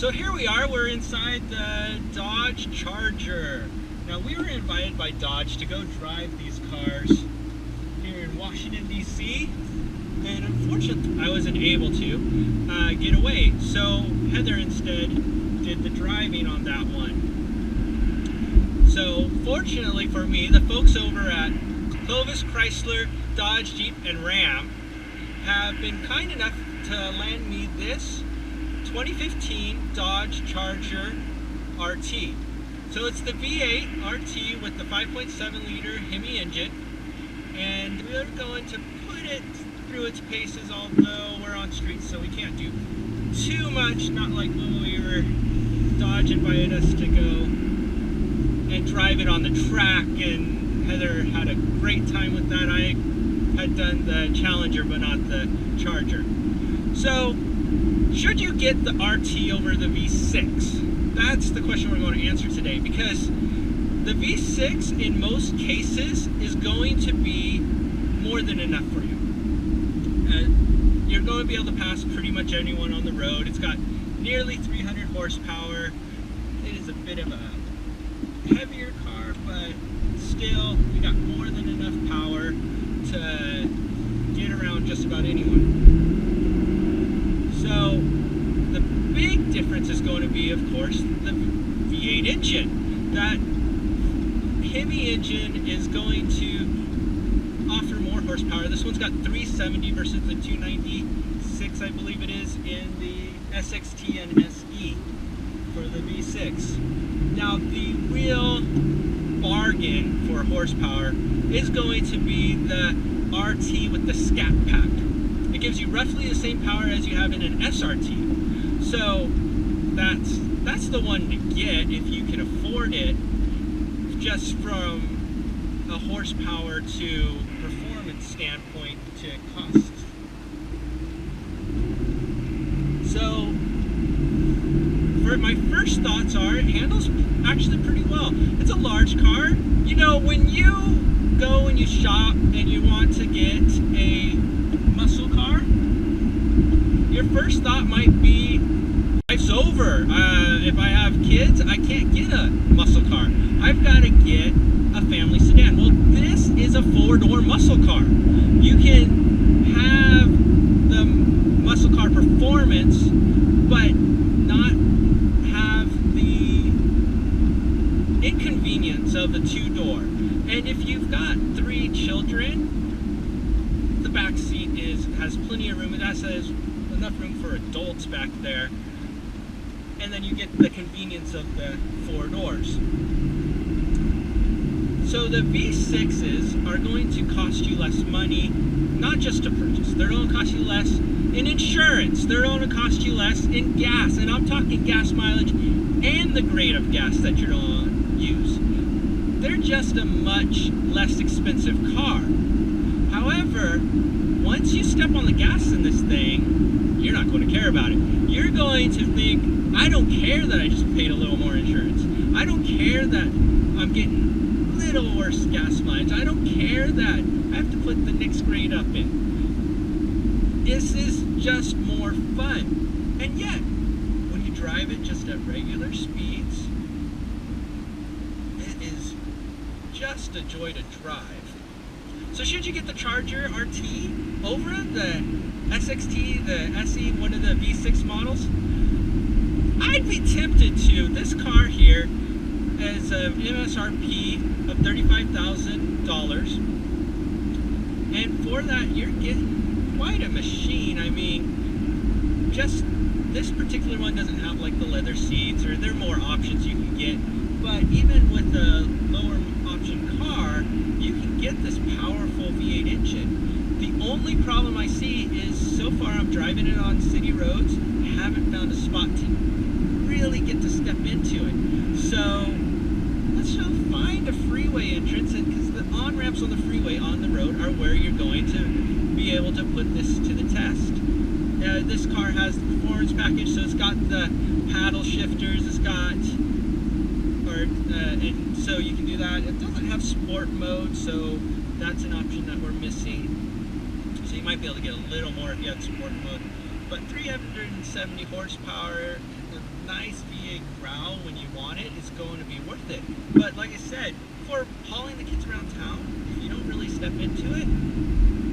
So here we are, we're inside the Dodge Charger. Now we were invited by Dodge to go drive these cars here in Washington, D.C. And unfortunately I wasn't able to get away. So Heather instead did the driving on that one. So fortunately for me, the folks over at Clovis, Chrysler, Dodge, Jeep, and Ram have been kind enough to lend me this 2015 Dodge Charger RT. So it's the V8 RT with the 5.7 liter HEMI engine, and we're going to put it through its paces, although we're on streets so we can't do too much, not like when we were Dodge invited us to go and drive it on the track, and Heather had a great time with that. I had done the Challenger but not the Charger. So should you get the RT over the V6? That's the question we're going to answer today, because the V6 in most cases is going to be more than enough for you. You're going to be able to pass pretty much anyone on the road. It's got nearly 300 horsepower. It is a bit of a heavier car, but still, we got more than enough power to get around just about anyone. So the big difference is going to be, of course, the V8 engine. That HEMI engine is going to offer more horsepower. This one's got 370 versus the 296, I believe it is, in the SXT and SE for the V6. Now the real bargain for horsepower is going to be the RT with the Scat Pack. It gives you roughly the same power as you have in an SRT. So that's the one to get if you can afford it, just from a horsepower to performance standpoint to cost. So for my first thoughts are, it handles actually pretty well. It's a large car. You know, when you go and you shop and you want to get a muscle car, your first thought might be, life's over. If I have kids, I can't get a muscle car. I've got to get a family sedan. Well, this is a four-door muscle car. You can have the muscle car performance, but not have the inconvenience of the two-door. And if you've got 3 children, the back seat has plenty of room. It has enough room for adults back there. And then you get the convenience of the 4 doors. So the V6s are going to cost you less money, not just to purchase. They're going to cost you less in insurance. They're going to cost you less in gas. And I'm talking gas mileage and the grade of gas that you're going to use. They're just a much less expensive car. However, once you step on the gas in this thing, you're not going to care about it. You're going to think, I don't care that I just paid a little more insurance. I don't care that I'm getting a little worse gas mileage. I don't care that I have to put the next grade up in. This is just more fun. And yet, when you drive it just at regular speeds, it is just a joy to drive. So should you get the Charger RT over the SXT, the SE, one of the V6 models? I'd be tempted to. This car here has an MSRP of $35,000, and for that you're getting quite a machine. I mean, just this particular one doesn't have like the leather seats, or there are more options you can get, but even with a lower option car, you can get this powerful V8 engine. The only problem I see is, so far I'm driving it on city roads, haven't found a spot to really get to step into it. So let's just find a freeway entrance, and because the on-ramps on the freeway on the road are where you're going to be able to put this to the test. This car has the performance package, so it's got the paddle shifters, it's got, and so you can do that. It doesn't have sport mode, so that's an option that we're missing. So you might be able to get a little more if you had sport mode. but 370 horsepower, a nice V8 growl when you want it is going to be worth it. But like I said, for hauling the kids around town, if you don't really step into it,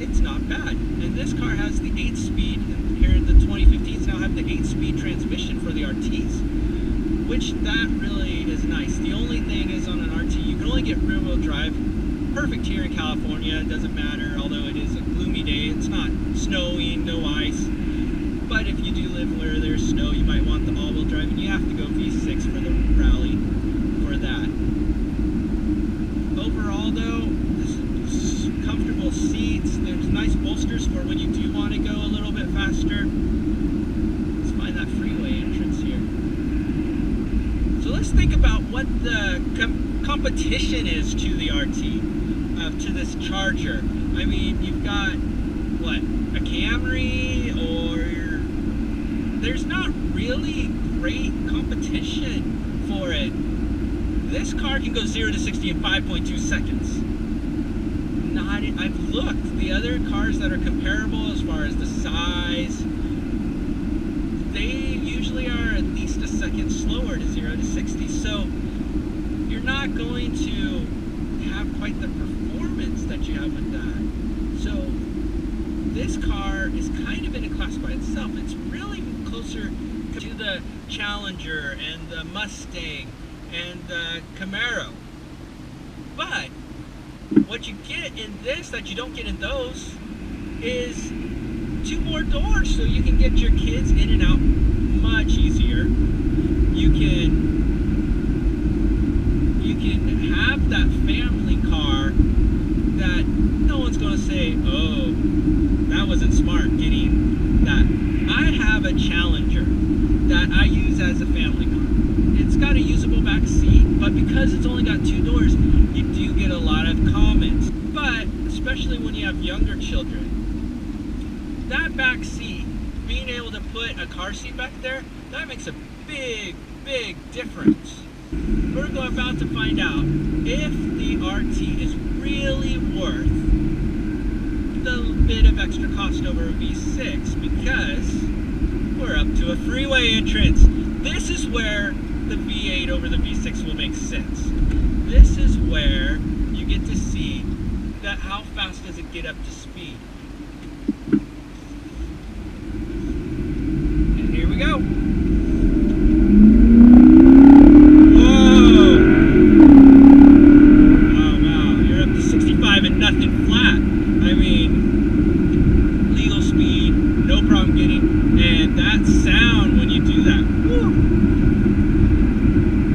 it's not bad. And this car has the 8-speed, and here in the 2015s now have the 8-speed transmission for the RTs, which that really is nice. The only thing is on an RT, you can only get rear-wheel drive. Perfect here in California, it doesn't matter, although it is a gloomy day. It's not snowing, no ice. But if you do live where there's snow, you might want the all-wheel drive, and you have to go V6 for the rally for that. Overall though, there's comfortable seats, there's nice bolsters for when you do want to go a little bit faster. Let's find that freeway entrance here. So let's think about what the competition is to the RT, to this Charger. I mean, you've got, what, a Camry, or there's not really great competition for it. This car can go 0 to 60 in 5.2 seconds. I've looked, the other cars that are comparable as far as the size, they usually are at least a second slower to 0 to 60. So you're not going to have quite the performance that you have with that. So this car is kind of in a class by itself. It's really closer to the Challenger and the Mustang and the Camaro. But what you get in this that you don't get in those is 2 more doors, so you can get your kids in and out much easier. You can have that family car that no one's going to say, oh, that wasn't smart getting that. I have a Challenger that I use as a family car. It's got a usable back seat, but because it's only got 2 doors, you do get a lot of comments. But especially when you have younger children, that back seat, being able to put a car seat back there, that makes a big, big difference. We're about to find out if the RT is really worth the bit of extra cost over a V6, because we're up to a freeway entrance. This is where the V8 over the V6 will make sense. This is where you get to see that how fast does it get up to speed. And here we go. Whoa! Wow, you're up to 65 and nothing flat. I mean, legal speed, no problem getting, and that sound when you do that. Woo!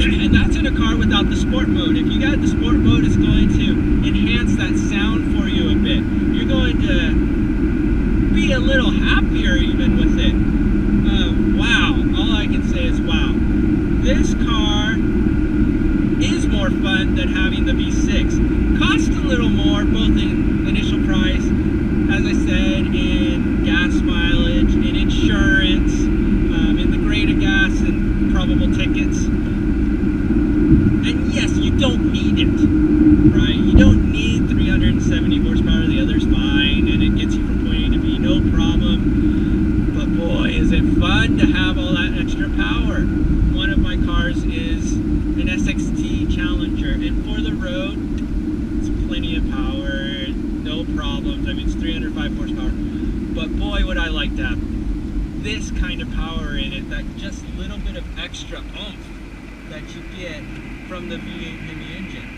And that's in a car without the sport mode. If you got the sport mode, it's going to enhance that sound for you a bit. You're going to be a little happier even with it. Wow, all I can say is wow. This car is more fun than having the V6. Cost a little more, both in initial price, as I said, in gas mileage, in insurance, in the grade of gas and probable tickets. And yes, you don't need it, right? You don't need 370 horsepower. The other's fine, and it gets you from point A to B, no problem. But boy, is it fun to have all that extra power. One of my cars is an SXT Challenger, and for the road, it's plenty of power, no problems. I mean, it's 305 horsepower. But boy, would I like to have this kind of power in it, that just little bit of extra oomph that you get from the V8 HEMI engine.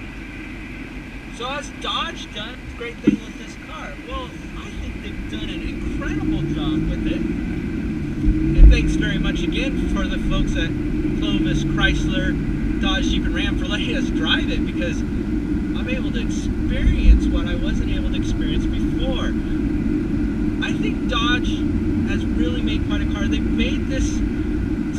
So has Dodge done a great thing with this car? Well, I think they've done an incredible job with it. And thanks very much again for the folks at Clovis, Chrysler, Dodge, Jeep, and Ram for letting us drive it, because I'm able to experience what I wasn't able to experience before. I think Dodge has really made quite a car. They've made this,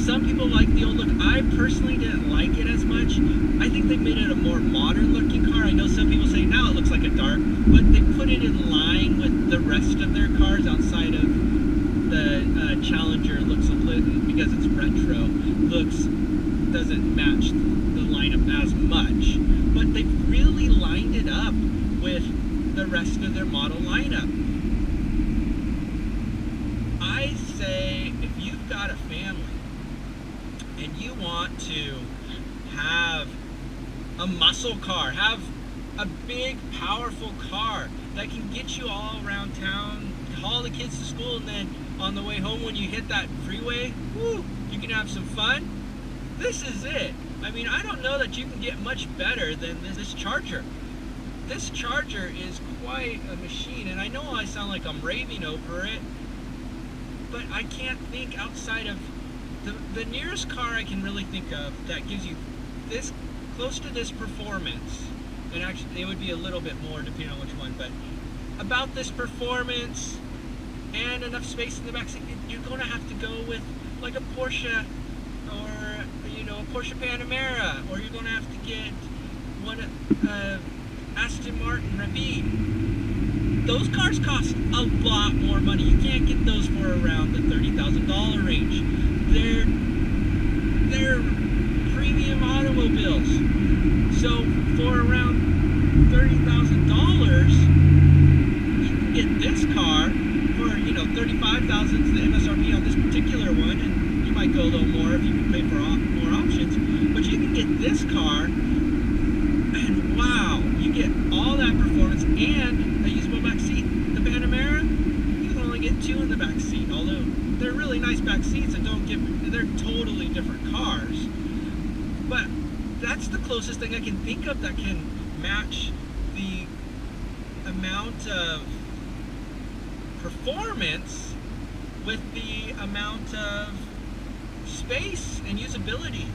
some people like the old look. I personally didn't like it as much. I think they made it a more modern looking car. I know some people say now it looks like a dark, but they put it in line with the rest of their cars outside of the Challenger. Looks a little, because it's retro, doesn't match the lineup as much. But they've really lined it up with the rest of their model lineup. I say you've got a family and you want to have a muscle car, have a big, powerful car that can get you all around town, haul the kids to school, and then on the way home when you hit that freeway, woo, you can have some fun. This is it. I mean, I don't know that you can get much better than this Charger. This Charger is quite a machine, and I know I sound like I'm raving over it, but I can't think outside of the nearest car I can really think of that gives you this close to this performance, and actually it would be a little bit more depending on which one, but about this performance and enough space in the back seat. You're going to have to go with like a Porsche, or a Porsche Panamera, or you're going to have to get one Aston Martin Rapide. Those cars cost a lot more money. You can't get those for around the $30,000 range. They're premium automobiles. So for around $30,000, you can get this car for $35,000 is the MSRP on this particular one, and you might go a little more if you can pay for more options. But you can get this car, and wow, you get all that performance and a usable back seat. The Panamera, you can only get 2 in the back seat, although they're really nice back seats and they're totally different cars. But that's the closest thing I can think of that can match the amount of performance with the amount of space and usability.